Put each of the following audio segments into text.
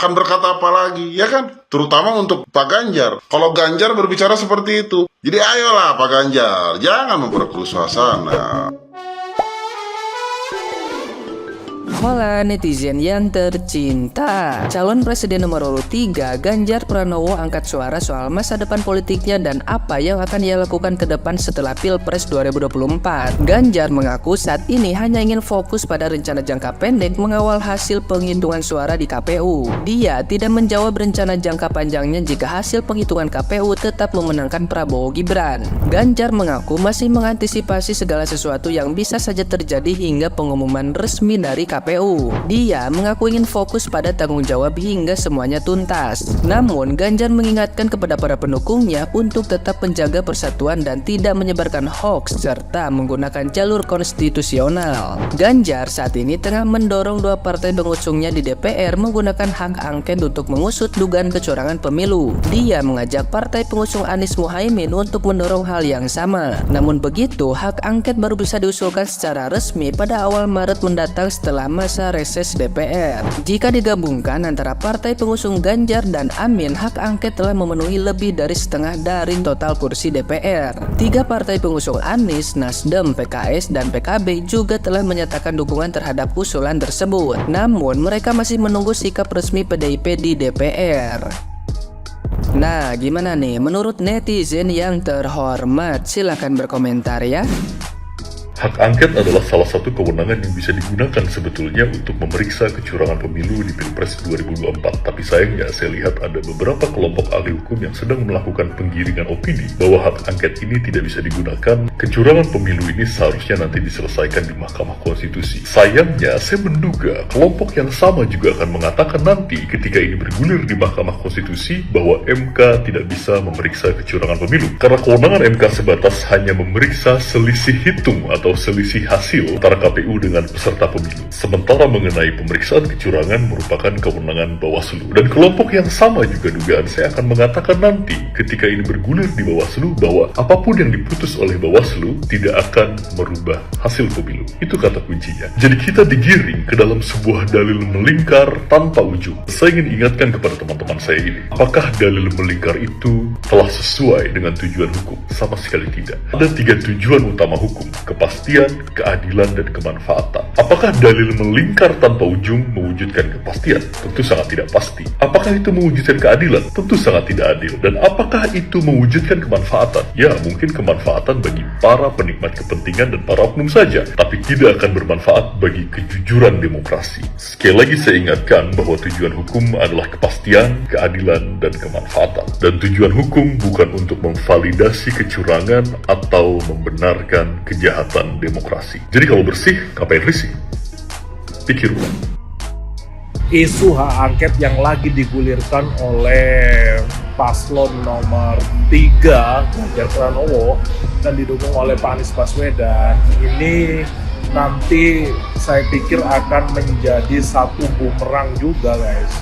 akan berkata apa lagi, ya kan? Terutama untuk Pak Ganjar. Kalau Ganjar berbicara seperti itu, jadi ayolah Pak Ganjar, jangan memperkeruh suasana. Hola netizen yang tercinta. Calon presiden nomor urut 3 Ganjar Pranowo angkat suara soal masa depan politiknya dan apa yang akan ia lakukan ke depan setelah Pilpres 2024. Ganjar mengaku saat ini hanya ingin fokus pada rencana jangka pendek mengawal hasil penghitungan suara di KPU. Dia tidak menjawab rencana jangka panjangnya jika hasil penghitungan KPU tetap memenangkan Prabowo Gibran. Ganjar mengaku masih mengantisipasi segala sesuatu yang bisa saja terjadi hingga pengumuman resmi dari KPU. Dia mengaku ingin fokus pada tanggung jawab hingga semuanya tuntas. Namun, Ganjar mengingatkan kepada para pendukungnya untuk tetap menjaga persatuan dan tidak menyebarkan hoax serta menggunakan jalur konstitusional. Ganjar saat ini tengah mendorong dua partai pengusungnya di DPR menggunakan hak angket untuk mengusut dugaan kecurangan pemilu. Dia mengajak partai pengusung Anies Muhaimin untuk mendorong hal yang sama. Namun begitu, hak angket baru bisa diusulkan secara resmi pada awal Maret mendatang setelah masa reses DPR. Jika digabungkan antara partai pengusung Ganjar dan Amin, hak angket telah memenuhi lebih dari setengah dari total kursi DPR. Tiga partai pengusung Anies, Nasdem, PKS, dan PKB juga telah menyatakan dukungan terhadap usulan tersebut. Namun, mereka masih menunggu sikap resmi PDIP di DPR. Nah, gimana nih menurut netizen yang terhormat? Silahkan berkomentar ya. Hak angket adalah salah satu kewenangan yang bisa digunakan sebetulnya untuk memeriksa kecurangan pemilu di Pilpres 2024. Tapi sayangnya saya lihat ada beberapa kelompok ahli hukum yang sedang melakukan penggiringan opini bahwa hak angket ini tidak bisa digunakan. Kecurangan pemilu ini seharusnya nanti diselesaikan di Mahkamah Konstitusi. Sayangnya saya menduga kelompok yang sama juga akan mengatakan nanti ketika ini bergulir di Mahkamah Konstitusi bahwa MK tidak bisa memeriksa kecurangan pemilu. Karena kewenangan MK sebatas hanya memeriksa selisih hitung atau selisih hasil antara KPU dengan peserta pemilu. Sementara mengenai pemeriksaan kecurangan merupakan kewenangan Bawaslu. Dan kelompok yang sama juga dugaan saya akan mengatakan nanti ketika ini bergulir di Bawaslu bahwa apapun yang diputus oleh Bawaslu tidak akan merubah hasil pemilu. Itu kata kuncinya. Jadi kita digiring ke dalam sebuah dalil melingkar tanpa ujung. Saya ingin ingatkan kepada teman-teman saya ini, apakah dalil melingkar itu telah sesuai dengan tujuan hukum? Sama sekali tidak. Ada tiga tujuan utama hukum: kepastian, keadilan, dan kemanfaatan. Apakah dalil melingkar tanpa ujung mewujudkan kepastian? Tentu sangat tidak pasti. Apakah itu mewujudkan keadilan? Tentu sangat tidak adil. Dan apakah itu mewujudkan kemanfaatan? Ya, mungkin kemanfaatan bagi para penikmat kepentingan dan para oknum saja, tapi tidak akan bermanfaat bagi kejujuran demokrasi. Sekali lagi saya ingatkan bahwa tujuan hukum adalah kepastian, keadilan, dan kemanfaatan. Dan tujuan hukum bukan untuk memvalidasi kecurangan atau membenarkan kejahatan demokrasi. Jadi kalau bersih, ngapain risih? Pikir ulang. Isu hak angket yang lagi digulirkan oleh paslon nomor 3 Ganjar Pranowo dan didukung oleh Pak Anies Baswedan ini nanti saya pikir akan menjadi satu bumerang juga, guys.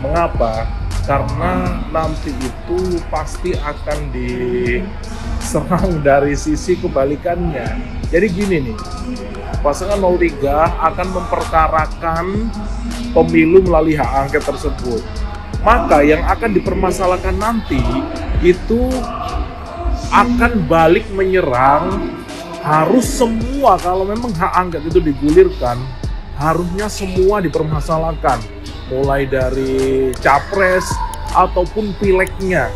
Mengapa? Karena nanti itu pasti akan diserang dari sisi kebalikannya. Jadi gini nih, pasangan 03 akan memperkarakan pemilu melalui hak angket tersebut. Maka yang akan dipermasalahkan nanti itu akan balik menyerang, harus semua, kalau memang hak angket itu digulirkan, harusnya semua dipermasalahkan. Mulai dari capres ataupun pileknya,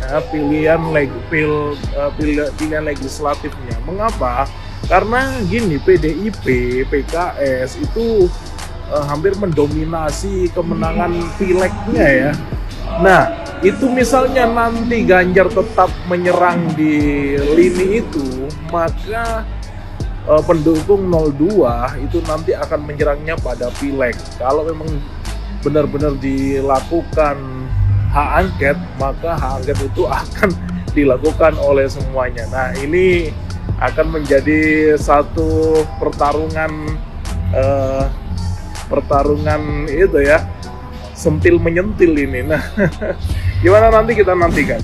ya, pilihan legislatifnya. Mengapa? Karena gini, PDIP, PKS itu hampir mendominasi kemenangan pileknya ya. Nah, itu misalnya nanti Ganjar tetap menyerang di lini itu, maka pendukung 02 itu nanti akan menyerangnya pada pilek. Kalau memang benar-benar dilakukan hak angket, maka hak angket itu akan dilakukan oleh semuanya. Nah, ini akan menjadi satu pertarungan itu ya, sentil menyentil ini. Nah, gimana nanti kita nantikan.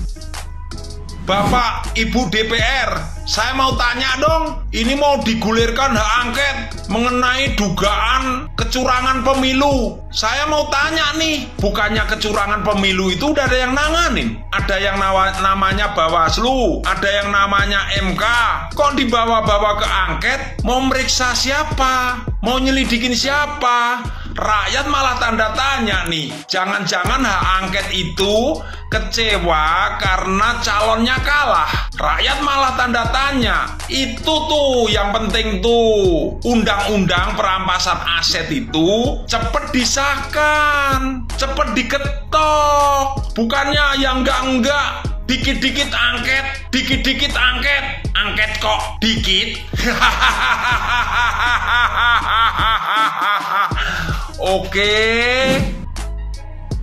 Bapak Ibu DPR, saya mau tanya dong, ini mau digulirkan hak angket mengenai dugaan kecurangan pemilu. Saya mau tanya nih, bukannya kecurangan pemilu itu udah ada yang nanganin? Ada yang namanya Bawaslu, ada yang namanya MK. Kok dibawa-bawa ke angket? Mau meriksa siapa? Mau nyelidikin siapa? Rakyat malah tanda tanya nih. Jangan-jangan hak angket itu kecewa karena calonnya kalah. Rakyat malah tanda tanya. Itu tuh yang penting tuh. Undang-undang perampasan aset itu cepet disahkan, cepet diketok. Bukannya yang enggak. Dikit-dikit angket, dikit-dikit angket. Angket kok dikit? Oke.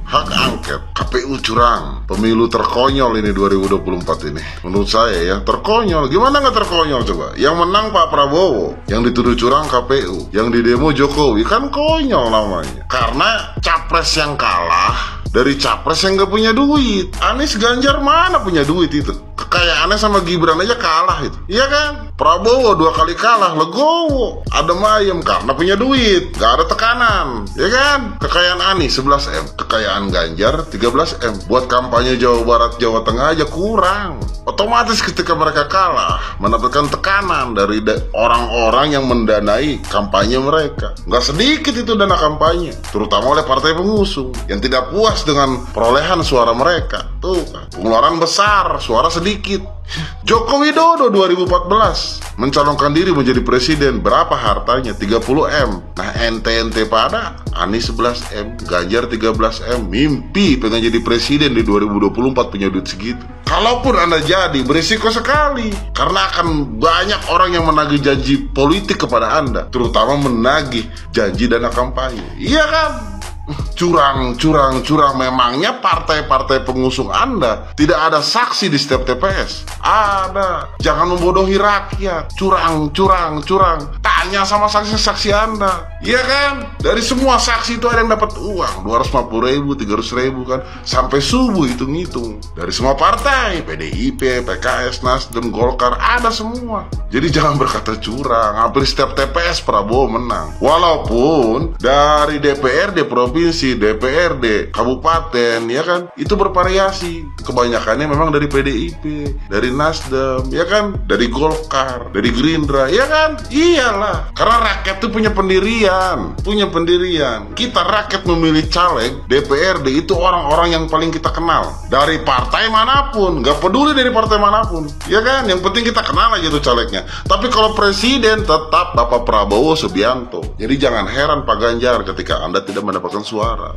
Hak angket, KPU curang, pemilu terkonyol ini 2024 ini. Menurut saya ya, terkonyol. Gimana nggak terkonyol coba? Yang menang Pak Prabowo, yang dituduh curang KPU, yang didemo Jokowi, kan konyol namanya. Karena capres yang kalah dari capres yang nggak punya duit. Anies Ganjar mana punya duit itu? Kekayaannya sama Gibran aja kalah itu. Iya kan? Prabowo 2 kali kalah, legowo, adem ayem karena punya duit, gak ada tekanan. Iya kan? Kekayaan Anies 11M, kekayaan Ganjar 13M. Buat kampanye Jawa Barat, Jawa Tengah aja kurang. Otomatis ketika mereka kalah, mendapatkan tekanan dari orang-orang yang mendanai kampanye mereka. Gak sedikit itu dana kampanye, terutama oleh partai pengusung yang tidak puas dengan perolehan suara mereka. Tuh kan, pengeluaran besar, suara sedikit. Joko Widodo 2014 mencalonkan diri menjadi presiden, berapa hartanya? 30M. Nah ente pada Anies 11M, Ganjar 13M, mimpi pengen jadi presiden di 2024 punya duit segitu. Kalaupun Anda jadi, berisiko sekali karena akan banyak orang yang menagih janji politik kepada Anda, terutama menagih janji dana kampanye. Iya kan? Curang. Memangnya partai-partai pengusung Anda tidak ada saksi di setiap TPS? Ada. Jangan membodohi rakyat. Curang. Tanya sama saksi-saksi Anda. Iya kan? Dari semua saksi itu ada yang dapat uang 250.000, 300.000 kan, sampai subuh hitung-hitung. Dari semua partai, PDIP, PKS, Nasdem, Golkar, ada semua. Jadi jangan berkata curang. Hampir setiap TPS Prabowo menang. Walaupun dari DPRD provinsi, DPRD kabupaten, ya kan, itu bervariasi. Kebanyakannya memang dari PDIP, dari Nasdem, ya kan, dari Golkar, dari Gerindra, ya kan. Iyalah, karena rakyat itu punya pendirian. Kita rakyat memilih caleg DPRD itu orang-orang yang paling kita kenal dari partai manapun, gak peduli dari partai manapun, ya kan. Yang penting kita kenal aja tuh calegnya. Tapi kalau presiden tetap Bapak Prabowo Subianto. Jadi jangan heran Pak Ganjar ketika Anda tidak mendapatkan suara.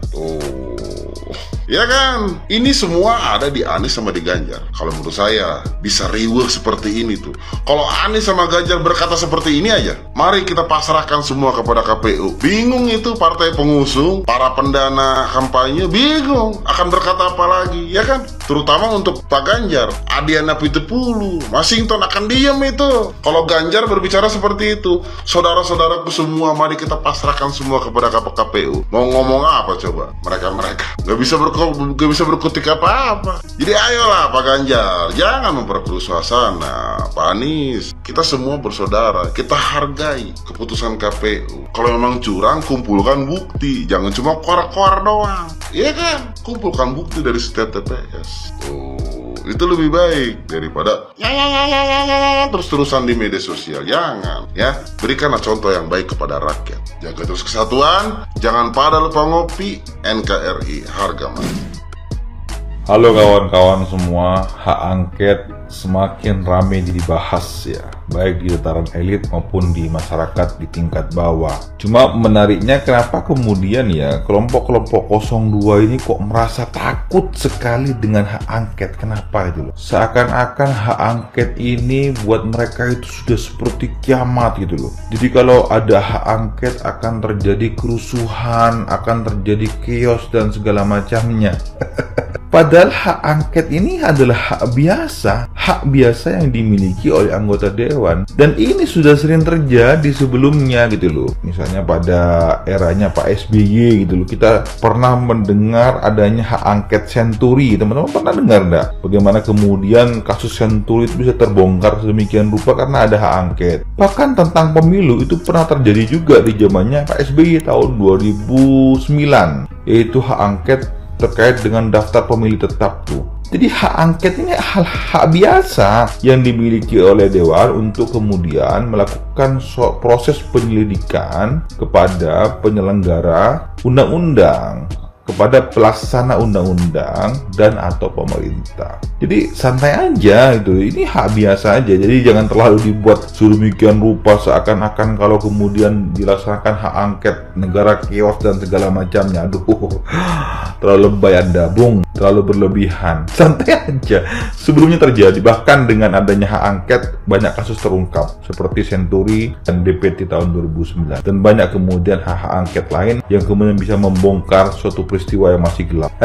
Ya kan? Ini semua ada di Anies sama di Ganjar. Kalau menurut saya bisa riweuh seperti ini tuh. Kalau Anies sama Ganjar berkata seperti ini aja, mari kita pasrahkan semua kepada KPU. Bingung itu partai pengusung, para pendana kampanye bingung akan berkata apa lagi, ya kan? Terutama untuk Pak Ganjar, Adiana Pitupulu, Washington akan diam itu. Kalau Ganjar berbicara seperti itu, saudara-saudaraku semua, mari kita pasrahkan semua kepada KPU. Mau ngomong apa coba? Mereka nggak bisa berkutik apa-apa. Jadi ayolah Pak Ganjar, jangan memperkeruh suasana. Pak Anies, kita semua bersaudara, kita hargai keputusan KPU. Kalau memang curang, kumpulkan bukti, jangan cuma koar-koar doang. Iya kan? Kumpulkan bukti dari setiap TPS. Itu lebih baik daripada terus-terusan di media sosial. Jangan, ya. Berikanlah contoh yang baik kepada rakyat. Jaga terus kesatuan, jangan pada lupa ngopi. NKRI harga mati. Halo kawan-kawan semua, hak angket semakin ramai dibahas ya, baik di tataran elit maupun di masyarakat di tingkat bawah. Cuma menariknya kenapa kemudian ya kelompok-kelompok 02 ini kok merasa takut sekali dengan hak angket. Kenapa itu loh? Seakan-akan hak angket ini buat mereka itu sudah seperti kiamat gitu loh. Jadi kalau ada hak angket akan terjadi kerusuhan, akan terjadi chaos dan segala macamnya. Padahal hak angket ini adalah hak biasa, hak biasa yang dimiliki oleh anggota dewan. Dan ini sudah sering terjadi sebelumnya gitu loh. Misalnya pada eranya Pak SBY gitu loh, kita pernah mendengar adanya hak angket Senturi. Teman-teman pernah dengar enggak? Bagaimana kemudian kasus Senturi itu bisa terbongkar sedemikian rupa karena ada hak angket. Bahkan tentang pemilu itu pernah terjadi juga di zamannya Pak SBY tahun 2009, yaitu hak angket terkait dengan daftar pemilih tetap tuh. Jadi hak angket ini hak biasa yang dimiliki oleh Dewan untuk kemudian melakukan proses penyelidikan kepada penyelenggara undang-undang, kepada pelaksana undang-undang dan atau pemerintah. Jadi santai aja itu, ini hak biasa aja. Jadi jangan terlalu dibuat sedemikian rupa seakan-akan kalau kemudian dilaksanakan hak angket negara chaos dan segala macamnya. Aduh, terlalu lebay Anda, Bung, terlalu berlebihan. Santai aja. Sebelumnya terjadi, bahkan dengan adanya hak angket banyak kasus terungkap seperti Senturi dan DPT tahun 2009, dan banyak kemudian hak angket lain yang kemudian bisa membongkar suatu peristiwa yang masih gelap.